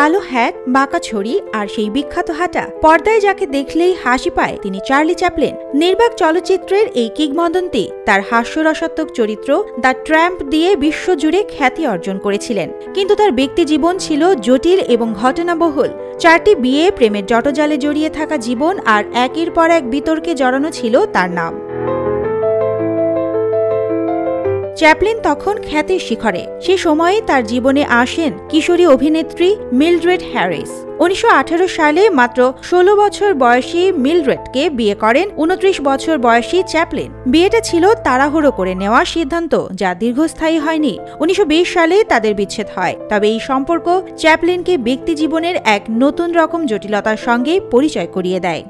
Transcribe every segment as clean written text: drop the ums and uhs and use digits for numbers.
কালো হ্যাট, বাঁকা ছড়ি আর সেই বিখ্যাত হাঁটা, পর্দায় যাকে দেখলেই হাসি পায় তিনি চার্লি চ্যাপলিন। নির্বাক চলচ্চিত্রের এই কিংবদন্তি তার হাস্যরসাত্মক চরিত্র দ্য ট্র্যাম্প দিয়ে বিশ্বজুড়ে খ্যাতি অর্জন করেছিলেন, কিন্তু তার ব্যক্তি জীবন ছিল জটিল এবং ঘটনাবহুল। 4টি বিয়ে, প্রেমের জটজালে জড়িয়ে থাকা জীবন আর একের পর এক বিতর্কে জড়ানো ছিল তার নাম। চ্যাপলিন তখন খ্যাতির শিখরে। সে সময়ে তার জীবনে আসেন কিশোরী অভিনেত্রী মিলড্রেড হ্যারিস। 1918 সালে মাত্র 16 বছর বয়সী মিলড্রেডকে বিয়ে করেন 29 বছর বয়সী চ্যাপলিন। বিয়েটা ছিল তাড়াহুড়ো করে নেওয়া সিদ্ধান্ত, যা দীর্ঘস্থায়ী হয়নি। 1920 সালে তাদের বিচ্ছেদ হয়, তবে এই সম্পর্ক চ্যাপলিনকে ব্যক্তি জীবনের এক নতুন রকম জটিলতার সঙ্গে পরিচয় করিয়ে দেয়।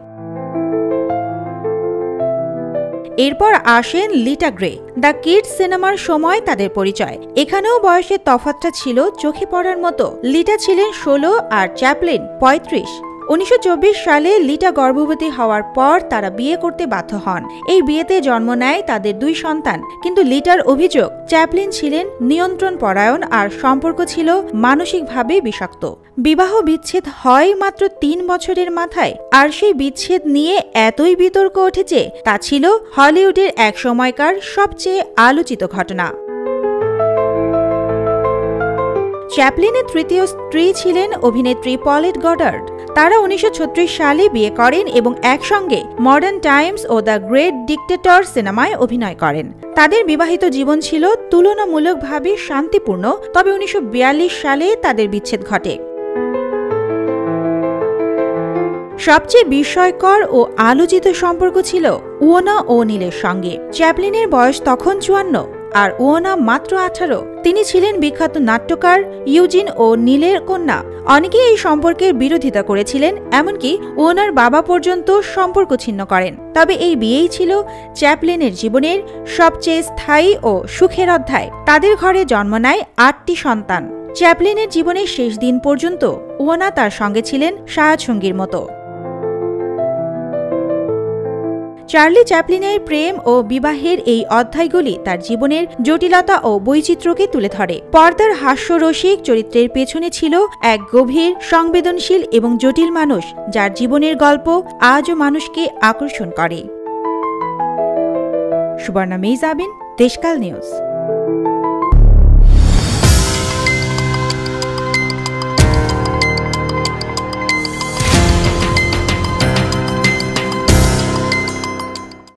এরপর আসেন লিটা গ্রে। দ্য কিডস সিনেমার সময় তাদের পরিচয়। এখানেও বয়সের তফাৎটা ছিল চোখে পড়ার মতো। লিটা ছিলেন 16 আর চ্যাপলিন 35। 1924 সালে লিটা গর্ভবতী হওয়ার পর তারা বিয়ে করতে বাধ্য হন। এই বিয়েতে জন্ম নেয় তাদের 2 সন্তান, কিন্তু লিটার অভিযোগ চ্যাপলিন ছিলেন নিয়ন্ত্রণ পরায়ণ আর সম্পর্ক ছিল মানসিকভাবে বিষাক্ত। বিবাহ বিচ্ছেদ হয় মাত্র 3 বছরের মাথায়, আর সেই বিচ্ছেদ নিয়ে এতই বিতর্ক উঠেছে তা ছিল হলিউডের এক সময়কার সবচেয়ে আলোচিত ঘটনা। চ্যাপলিনের তৃতীয় স্ত্রী ছিলেন অভিনেত্রী পলেট গডার্ড। তারা 1936 সালে বিয়ে করেন এবং একসঙ্গে মডার্ন টাইমস ও দ্য গ্রেট ডিক্টেটর সিনেমায় অভিনয় করেন। তাদের বিবাহিত জীবন ছিল তুলনামূলকভাবে শান্তিপূর্ণ, তবে 1942 সালে তাদের বিচ্ছেদ ঘটে। সবচেয়ে বিস্ময়কর ও আলোচিত সম্পর্ক ছিল ওয়েনা ওনিলের সঙ্গে। চ্যাপলিনের বয়স তখন 54 আর ওয়েনা মাত্র 18। তিনি ছিলেন বিখ্যাত নাট্যকার ইউজিন ওনিলের কন্যা। অনেকে এই সম্পর্কের বিরোধিতা করেছিলেন, এমনকি ওয়েনার বাবা পর্যন্ত সম্পর্ক ছিন্ন করেন। তবে এই বিয়েই ছিল চ্যাপলিনের জীবনের সবচেয়ে স্থায়ী ও সুখের অধ্যায়। তাদের ঘরে জন্ম নেয় 8টি সন্তান। চ্যাপলিনের জীবনের শেষ দিন পর্যন্ত ওয়েনা তার সঙ্গে ছিলেন সায়াসঙ্গীর মতো। চার্লি চ্যাপলিনের প্রেম ও বিবাহের এই অধ্যায়গুলি তার জীবনের জটিলতা ও বৈচিত্র্যকে তুলে ধরে। পর্দার হাস্যরসিক চরিত্রের পেছনে ছিল এক গভীর, সংবেদনশীল এবং জটিল মানুষ, যার জীবনের গল্প আজও মানুষকে আকর্ষণ করে। সুবর্ণা মেইজাবিন, দেশকাল নিউজ।